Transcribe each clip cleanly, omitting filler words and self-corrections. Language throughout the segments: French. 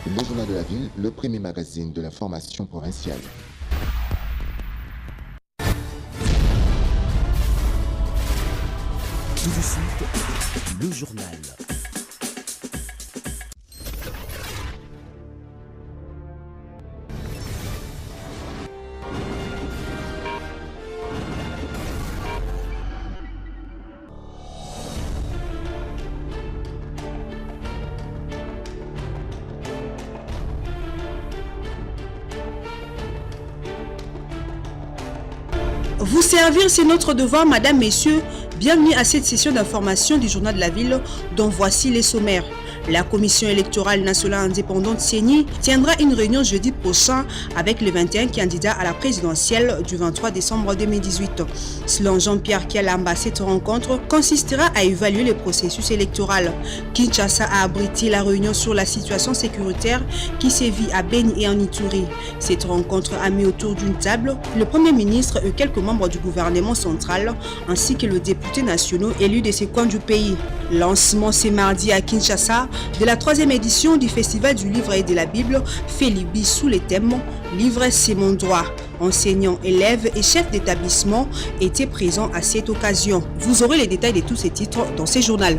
Le Journal de la Ville, le premier magazine de l'information provinciale. Tout de suite, le journal. Vous servir, c'est notre devoir, Madame, Messieurs. Bienvenue à cette session d'information du Journal de la Ville, dont voici les sommaires. La Commission électorale nationale indépendante CENI tiendra une réunion jeudi prochain avec les 21 candidats à la présidentielle du 23 décembre 2018. Selon Jean-Pierre Kialamba, cette rencontre consistera à évaluer le processus électoral. Kinshasa a abrité la réunion sur la situation sécuritaire qui sévit à Beni et en Ituri. Cette rencontre a mis autour d'une table le Premier ministre et quelques membres du gouvernement central, ainsi que le député national élu de ces coins du pays. Lancement ce mardi à Kinshasa de la 3e édition du Festival du Livre et de la Bible, Félibi sous les thèmes « Livre, c'est mon droit ». Enseignants, élèves et chefs d'établissement étaient présents à cette occasion. Vous aurez les détails de tous ces titres dans ce journal.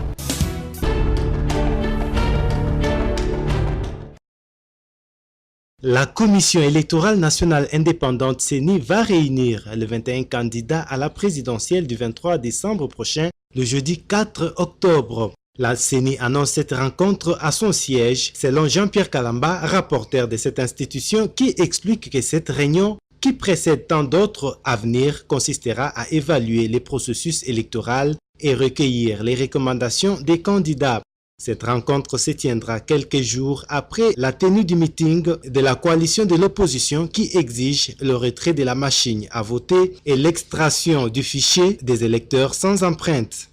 La Commission électorale nationale indépendante CENI va réunir les 21 candidats à la présidentielle du 23 décembre prochain, le jeudi 4 octobre. La CENI annonce cette rencontre à son siège, selon Jean-Pierre Kialamba, rapporteur de cette institution, qui explique que cette réunion, qui précède tant d'autres à venir, consistera à évaluer les processus électoraux et recueillir les recommandations des candidats. Cette rencontre se tiendra quelques jours après la tenue du meeting de la coalition de l'opposition qui exige le retrait de la machine à voter et l'extraction du fichier des électeurs sans empreinte.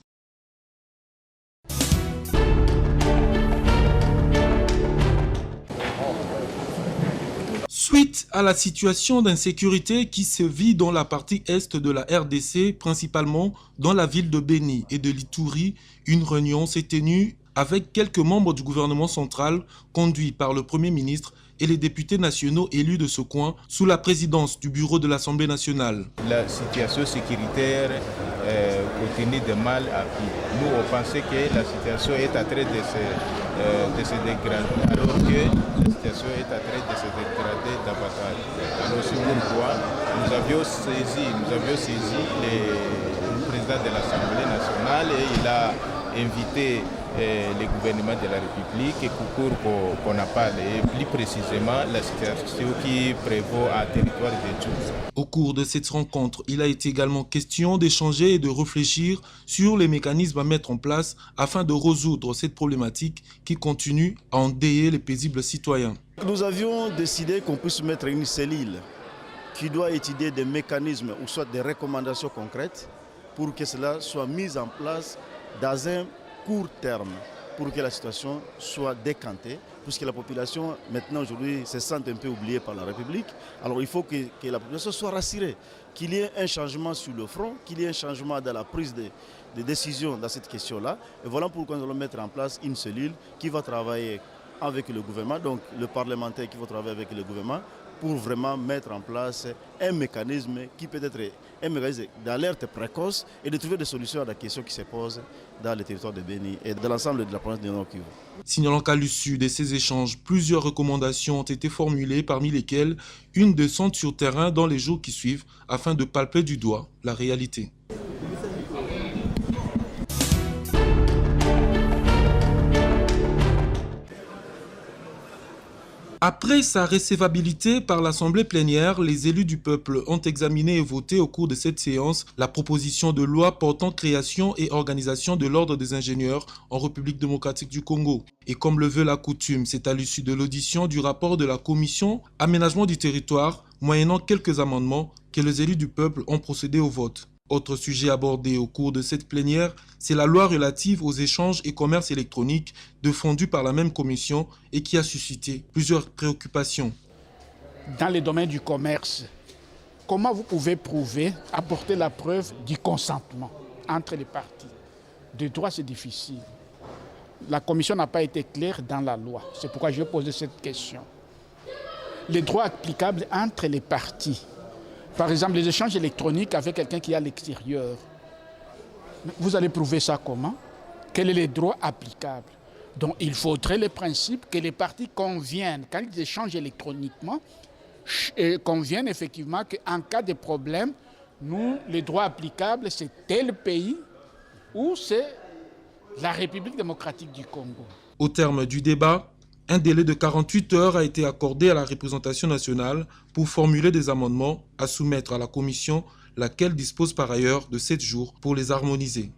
Suite à la situation d'insécurité qui se vit dans la partie est de la RDC, principalement dans la ville de Beni et de l'Ituri, une réunion s'est tenue avec quelques membres du gouvernement central conduit par le Premier ministre et les députés nationaux élus de ce coin sous la présidence du bureau de l'Assemblée nationale. La situation sécuritaire continue de mal à pire. Nous, on pensait que la situation est en train de se dégrader, alors que la situation est en train de se dégrader davantage. Alors c'est pourquoi nous avions saisi le président de l'Assemblée nationale et il a invité le gouvernement de la République pour qu'on en parle et plus précisément la situation qui prévaut à territoire de Djouz. Au cours de cette rencontre, il a été également question d'échanger et de réfléchir sur les mécanismes à mettre en place afin de résoudre cette problématique qui continue à endeuiller les paisibles citoyens. Nous avions décidé qu'on puisse mettre une cellule qui doit étudier des mécanismes ou soit des recommandations concrètes pour que cela soit mis en place dans un court terme pour que la situation soit décantée, puisque la population maintenant aujourd'hui se sent un peu oubliée par la République. Alors il faut que la population soit rassurée, qu'il y ait un changement sur le front, qu'il y ait un changement dans la prise de décision dans cette question-là. Et voilà pourquoi nous allons mettre en place une cellule qui va travailler avec le gouvernement, donc le parlementaire qui va travailler avec le gouvernement, pour vraiment mettre en place un mécanisme qui peut être un mécanisme d'alerte précoce et de trouver des solutions à la question qui se pose dans le territoire de Beni et dans l'ensemble de la province de Nord-Kivu. Signalant qu'à l'issue de ces échanges, plusieurs recommandations ont été formulées, parmi lesquelles une descente sur terrain dans les jours qui suivent afin de palper du doigt la réalité. Après sa recevabilité par l'Assemblée plénière, les élus du peuple ont examiné et voté au cours de cette séance la proposition de loi portant création et organisation de l'ordre des ingénieurs en République démocratique du Congo. Et comme le veut la coutume, c'est à l'issue de l'audition du rapport de la commission Aménagement du territoire, moyennant quelques amendements, que les élus du peuple ont procédé au vote. Autre sujet abordé au cours de cette plénière, c'est la loi relative aux échanges et commerce électronique défendue par la même commission et qui a suscité plusieurs préoccupations. Dans le domaine du commerce, comment vous pouvez prouver, apporter la preuve du consentement entre les parties? De droit, c'est difficile. la commission n'a pas été claire dans la loi. C'est pourquoi je vais poser cette question. Les droits applicables entre les parties. Par exemple, les échanges électroniques avec quelqu'un qui est à l'extérieur. Vous allez prouver ça comment? Quels sont les droits applicables? Donc, il faudrait le principe que les parties conviennent, quand ils échangent électroniquement, conviennent effectivement qu'en cas de problème, nous, les droits applicables, c'est tel pays ou c'est la République démocratique du Congo. Au terme du débat, un délai de 48 heures a été accordé à la représentation nationale pour formuler des amendements à soumettre à la commission, laquelle dispose par ailleurs de 7 jours pour les harmoniser.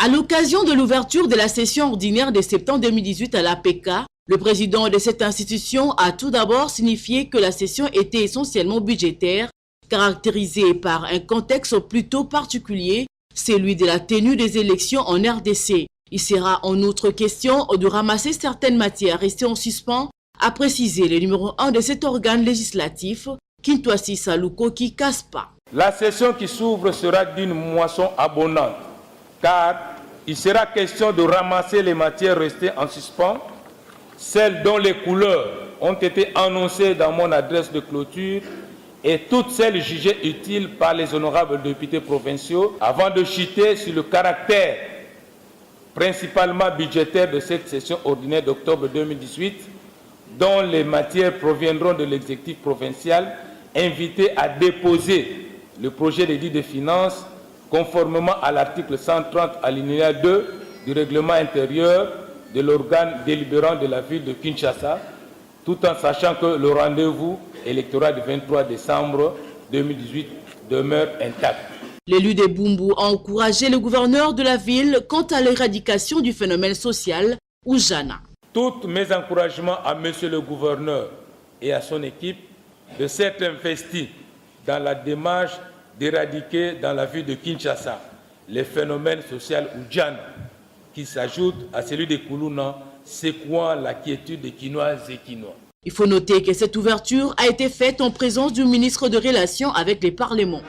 À l'occasion de l'ouverture de la session ordinaire de septembre 2018 à l'APK, le président de cette institution a tout d'abord signifié que la session était essentiellement budgétaire, caractérisée par un contexte plutôt particulier, celui de la tenue des élections en RDC. Il sera en outre question de ramasser certaines matières restées en suspens, a précisé le numéro 1 de cet organe législatif, Kintoasi Saluko Kaspa. La session qui s'ouvre sera d'une moisson abondante, car il sera question de ramasser les matières restées en suspens, celles dont les couleurs ont été annoncées dans mon adresse de clôture et toutes celles jugées utiles par les honorables députés provinciaux, avant de chuter sur le caractère principalement budgétaire de cette session ordinaire d'octobre 2018, dont les matières proviendront de l'exécutif provincial, invité à déposer le projet d'édit de finances conformément à l'article 130 alinéa 2 du règlement intérieur de l'organe délibérant de la ville de Kinshasa, tout en sachant que le rendez-vous électoral du 23 décembre 2018 demeure intact. L'élu de Bumbu a encouragé le gouverneur de la ville quant à l'éradication du phénomène social Oujana. Tous mes encouragements à monsieur le gouverneur et à son équipe de s'être investis dans la démarche d'éradiquer dans la ville de Kinshasa les phénomènes sociaux Oujana qui s'ajoutent à celui des Koulouna, secouant la quiétude des Kinoises et Kinois. Il faut noter que cette ouverture a été faite en présence du ministre de Relations avec les parlements.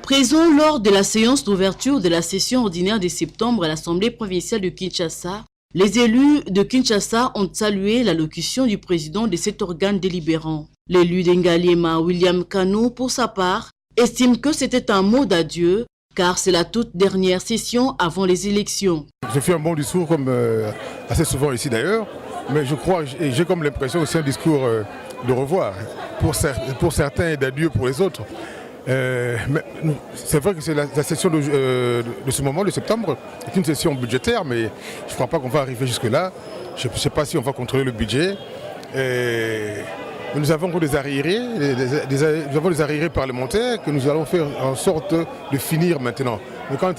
Présent lors de la séance d'ouverture de la session ordinaire de septembre à l'Assemblée provinciale de Kinshasa, les élus de Kinshasa ont salué l'allocution du président de cet organe délibérant. L'élu d'Engaliema, William Kano, pour sa part, estime que c'était un mot d'adieu, car c'est la toute dernière session avant les élections. Je fais un bon discours, comme assez souvent ici d'ailleurs, mais je crois, et j'ai comme l'impression que c'est un discours de revoir pour certains et d'adieu pour les autres. Mais c'est vrai que c'est la session de ce moment, de septembre, est une session budgétaire, mais je ne crois pas qu'on va arriver jusque-là. Je ne sais pas si on va contrôler le budget. Nous avons des arriérés, des arriérés parlementaires que nous allons faire en sorte de finir maintenant. Mais quant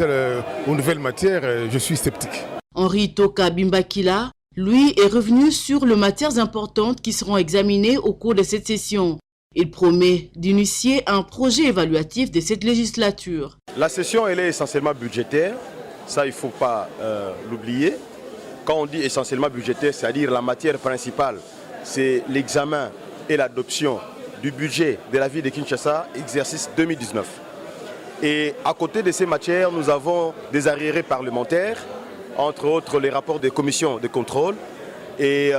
aux nouvelles matières, je suis sceptique. Henri Toka Bimbakila, lui, est revenu sur les matières importantes qui seront examinées au cours de cette session. Il promet d'initier un projet évaluatif de cette législature. La session, elle est essentiellement budgétaire. Ça, il ne faut pas l'oublier. Quand on dit essentiellement budgétaire, c'est-à-dire la matière principale, c'est l'examen et l'adoption du budget de la ville de Kinshasa, exercice 2019. Et à côté de ces matières, nous avons des arriérés parlementaires, entre autres les rapports des commissions de contrôle et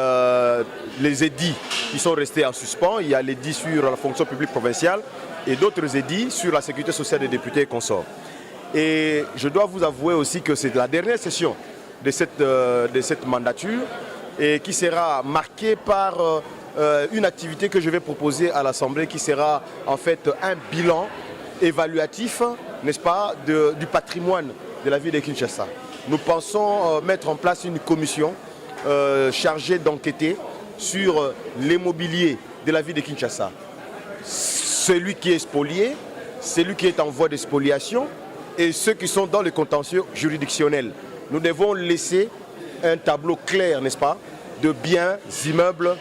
les édits qui sont restés en suspens. Il y a l'édit sur la fonction publique provinciale et d'autres édits sur la sécurité sociale des députés et consorts. Et je dois vous avouer aussi que c'est la dernière session de cette mandature et qui sera marquée par une activité que je vais proposer à l'Assemblée qui sera en fait un bilan évaluatif, n'est-ce pas, du patrimoine de la ville de Kinshasa. Nous pensons mettre en place une commission chargée d'enquêter sur l'immobilier de la ville de Kinshasa. Celui qui est spolié, celui qui est en voie de spoliation et ceux qui sont dans le contentieux juridictionnel. Nous devons laisser un tableau clair, n'est-ce pas, de biens immeubles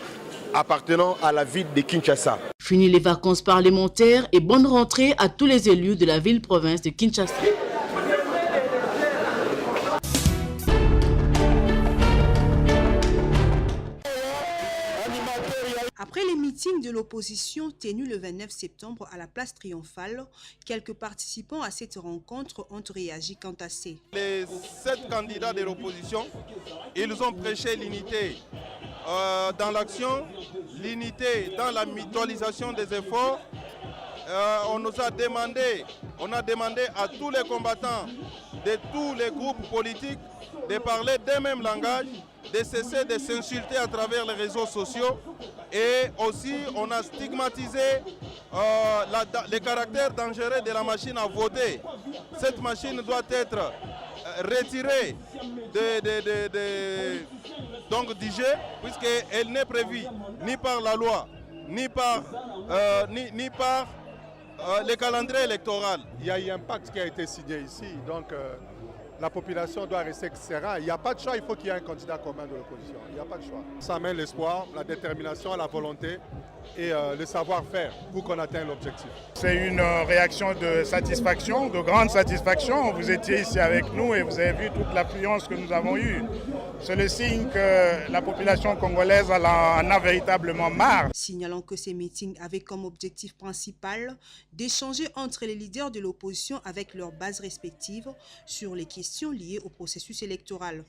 appartenant à la ville de Kinshasa. Fini les vacances parlementaires et bonne rentrée à tous les élus de la ville-province de Kinshasa. Après les meetings de l'opposition tenus le 29 septembre à la place Triomphale, quelques participants à cette rencontre ont réagi quant à ces. Les 7 candidats de l'opposition, ils ont prêché l'unité dans l'action, l'unité dans la mutualisation des efforts. On a demandé à tous les combattants de tous les groupes politiques de parler d'un même langage, de cesser de s'insulter à travers les réseaux sociaux. Et aussi, on a stigmatisé le caractère dangereux de la machine à voter. Cette machine doit être retirée du jeu, puisqu'elle n'est prévue ni par la loi, ni par le calendrier électoral. Il y a eu un pacte qui a été signé ici, donc la population doit rester sereine. Il n'y a pas de choix, il faut qu'il y ait un candidat commun de l'opposition. Il n'y a pas de choix. Ça amène l'espoir, la détermination, la volonté et le savoir-faire pour qu'on atteigne l'objectif. C'est une réaction de satisfaction, de grande satisfaction. Vous étiez ici avec nous et vous avez vu toute l'affluence que nous avons eue. C'est le signe que la population congolaise en a véritablement marre. Signalant que ces meetings avaient comme objectif principal d'échanger entre les leaders de l'opposition avec leurs bases respectives sur les questions liées au processus électoral.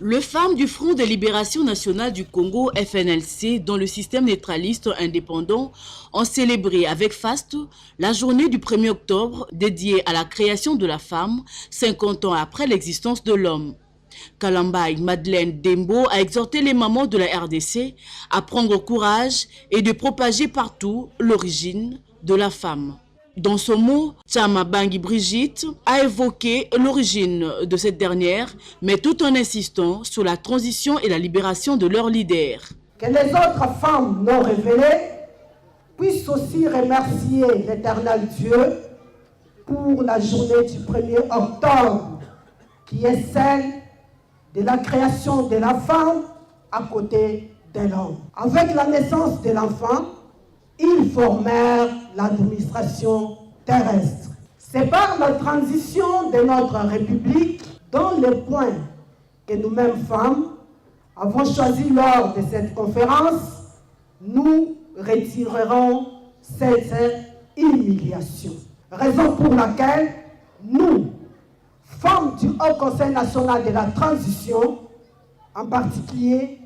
Les femmes du Front de Libération Nationale du Congo, FNLC, dont le système neutraliste indépendant, ont célébré avec faste la journée du 1er octobre dédiée à la création de la femme, 50 ans après l'existence de l'homme. Kalambay Madeleine Dembo a exhorté les mamans de la RDC à prendre courage et de propager partout l'origine de la femme. Dans son mot, Tchama Bangui Brigitte a évoqué l'origine de cette dernière, mais tout en insistant sur la transition et la libération de leur leader. Que les autres femmes non révélées puissent aussi remercier l'Éternel Dieu pour la journée du 1er octobre, qui est celle de la création de la femme à côté de l'homme. Avec la naissance de l'enfant, ils formèrent l'administration terrestre. C'est par la transition de notre République dans le point que nous-mêmes femmes avons choisi lors de cette conférence, nous retirerons cette humiliation. Raison pour laquelle nous, femmes du Haut Conseil national de la transition, en particulier,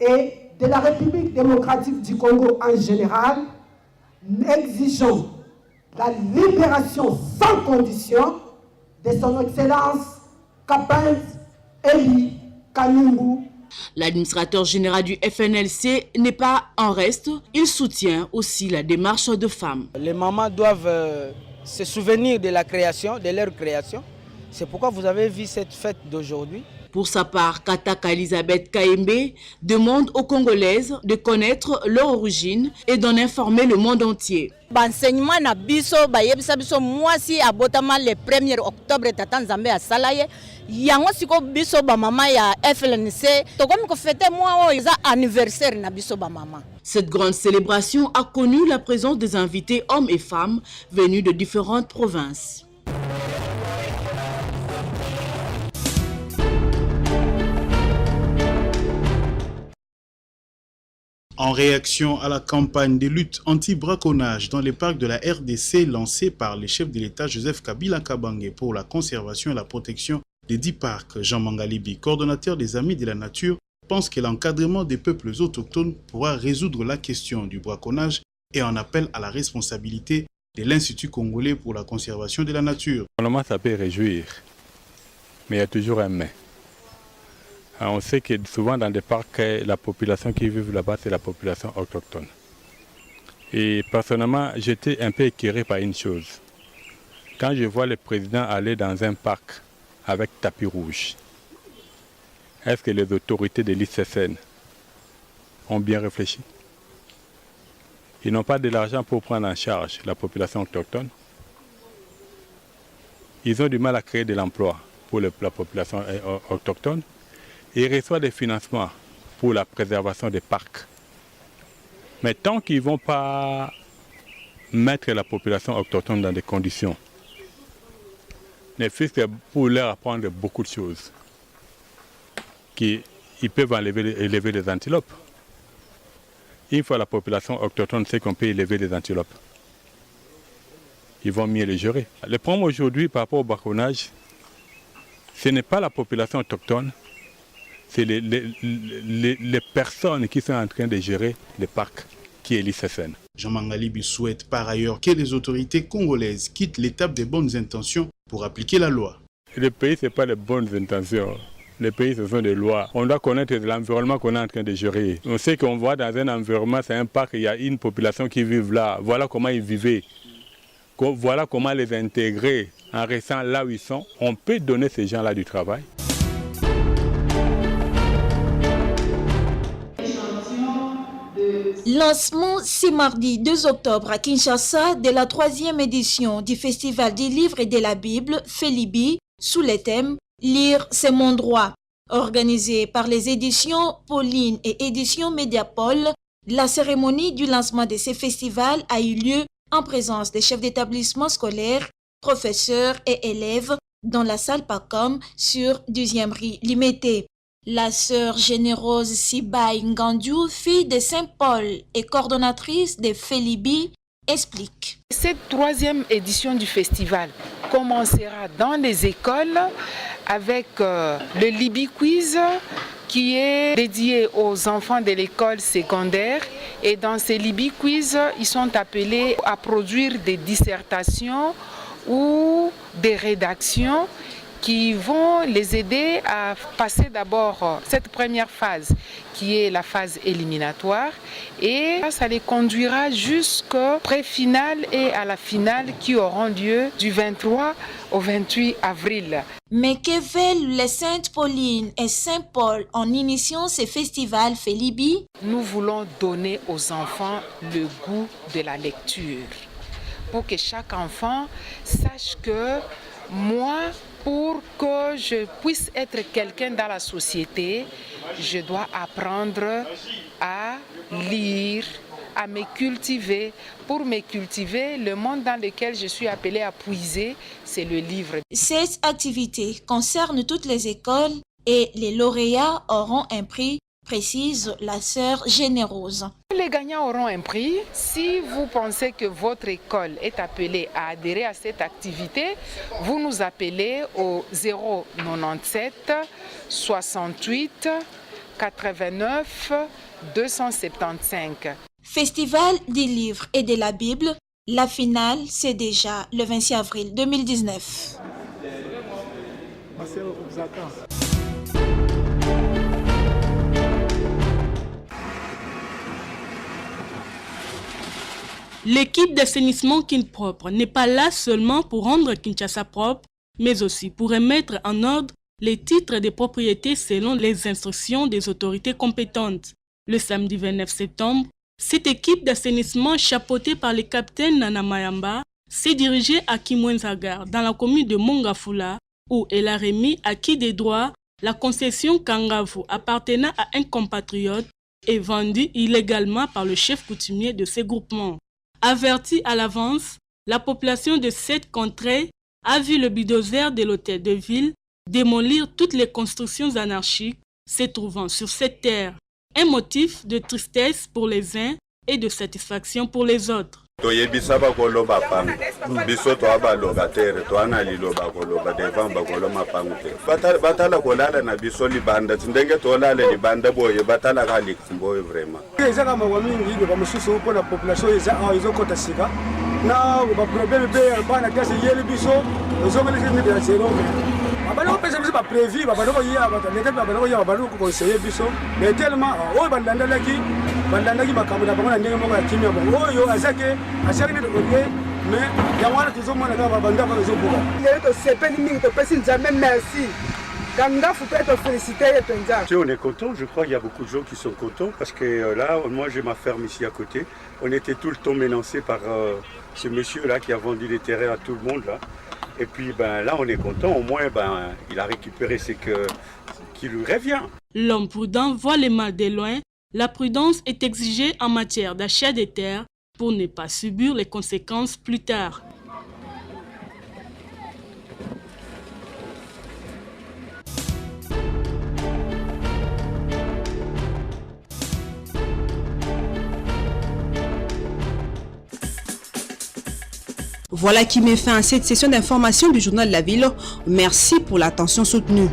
et de la République démocratique du Congo en général, exigeons la libération sans condition de son Excellence Kapens Eli Kanimbu. L'administrateur général du FNLC n'est pas en reste, il soutient aussi la démarche de femmes. Les mamans doivent se souvenir de la création, de leur création. C'est pourquoi vous avez vu cette fête d'aujourd'hui. Pour sa part, Kataka Elisabeth Kaembe demande aux Congolaises de connaître leur origine et d'en informer le monde entier. L'enseignement na biso bayebisa biso mwasi abotama le 1er octobre tata Nzambe asalaye yango siko biso ba mama ya FLNC tokomi ko fêter moi eza anniversaire na biso ba mama. Cette grande célébration a connu la présence des invités hommes et femmes venus de différentes provinces. En réaction à la campagne de lutte anti-braconnage dans les parcs de la RDC lancée par le chef de l'État Joseph Kabila Kabange pour la conservation et la protection des 10 parcs, Jean Mangalibi, coordonnateur des Amis de la Nature, pense que l'encadrement des peuples autochtones pourra résoudre la question du braconnage et en appelle à la responsabilité de l'Institut congolais pour la conservation de la nature. Ça peut réjouir, mais il y a toujours un mais. On sait que souvent dans des parcs, la population qui vit là-bas, c'est la population autochtone. Et personnellement, j'étais un peu écœuré par une chose. Quand je vois le président aller dans un parc avec tapis rouge, est-ce que les autorités de l'ICCN ont bien réfléchi? Ils n'ont pas de l'argent pour prendre en charge la population autochtone. Ils ont du mal à créer de l'emploi pour la population autochtone. Et ils reçoivent des financements pour la préservation des parcs. Mais tant qu'ils ne vont pas mettre la population autochtone dans des conditions ne fût-ce que pour leur apprendre beaucoup de choses. Ils peuvent élever les antilopes. Une fois la population autochtone sait qu'on peut élever les antilopes, ils vont mieux les gérer. Le problème aujourd'hui par rapport au braconnage, ce n'est pas la population autochtone, c'est les personnes qui sont en train de gérer les parcs qui élisent ces scènes. Jean Mangalibi souhaite par ailleurs que les autorités congolaises quittent l'étape des bonnes intentions pour appliquer la loi. Le pays, ce n'est pas les bonnes intentions. Le pays, ce sont des lois. On doit connaître l'environnement qu'on est en train de gérer. On sait qu'on voit dans un environnement, c'est un parc, il y a une population qui vit là. Voilà comment ils vivaient. Voilà comment les intégrer en restant là où ils sont. On peut donner ces gens-là du travail. Lancement ce mardi 2 octobre à Kinshasa de la 3e édition du Festival du livre et de la Bible, Felibi, sous le thème « Lire, c'est mon droit ». Organisé par les éditions Pauline et éditions Mediapol, la cérémonie du lancement de ce festival a eu lieu en présence des chefs d'établissement scolaires, professeurs et élèves dans la salle PACOM sur 12e rue Limité. La sœur généreuse Sibaï Ngandiou, fille de Saint-Paul et coordonnatrice de Felibi, explique. Cette 3e édition du festival commencera dans les écoles avec le Libi Quiz qui est dédié aux enfants de l'école secondaire. Et dans ces Libi Quiz, ils sont appelés à produire des dissertations ou des rédactions qui vont les aider à passer d'abord cette première phase qui est la phase éliminatoire et ça les conduira jusqu'au pré-finale et à la finale qui auront lieu du 23 au 28 avril. Mais que veulent les Sainte Pauline et Saint-Paul en initiant ce festival Felibi? Nous voulons donner aux enfants le goût de la lecture pour que chaque enfant sache que moi, pour que je puisse être quelqu'un dans la société, je dois apprendre à lire, à me cultiver. Pour me cultiver, le monde dans lequel je suis appelée à puiser, c'est le livre. Cette activité concerne toutes les écoles et les lauréats auront un prix, précise la sœur généreuse. Les gagnants auront un prix. Si vous pensez que votre école est appelée à adhérer à cette activité, vous nous appelez au 097 68 89 275. Festival du livre et de la Bible, la finale c'est déjà le 26 avril 2019. L'équipe d'assainissement Kinpropre n'est pas là seulement pour rendre Kinshasa propre, mais aussi pour remettre en ordre les titres de propriété selon les instructions des autorités compétentes. Le samedi 29 septembre, cette équipe d'assainissement chapeautée par le capitaine Nana Mayamba s'est dirigée à Kimwenzagar dans la commune de Mongafula où elle a remis acquis des droits la concession Kangavu appartenant à un compatriote et vendue illégalement par le chef coutumier de ces groupements. Avertie à l'avance, la population de cette contrée a vu le bulldozer de l'hôtel de ville démolir toutes les constructions anarchiques se trouvant sur cette terre. Un motif de tristesse pour les uns et de satisfaction pour les autres. toyebisa bakolo bapangu biso toaba locataire toana liloba koloba devant bakolo mapangu te batala kolala na biso libanda ndenge tolala libanda boye batala ka likumboye vraiment eza kama wa mingi de bamususu pour la population eza kota sika na ba problème be bana kase yeli biso ozongele ke de la zero abalo pesa biso ba prévu babalo ya batandeka babalo ya babalo ko conseiller biso mais tellement o bandandaki makambo na bango na ndenge moko ya kimia bongo oyo azake azaki nete kolie mais yango wana tozomona kaka babandaka ezobuka lelo tosepeli mingi topesi nzambe merci kangafu peut être félicité et penza. On est content, je crois qu'il y a beaucoup de gens qui sont contents parce que là, moi j'ai ma ferme ici à côté. On était tout le temps menacés par ce monsieur là qui a vendu les terrains à tout le monde là. Et puis là on est content, au moins il a récupéré ce qui lui revient. L'homme prudent voit les mal de loin. La prudence est exigée en matière d'achat des terres pour ne pas subir les conséquences plus tard. Voilà qui met fin à cette session d'information du Journal de la Ville. Merci pour l'attention soutenue.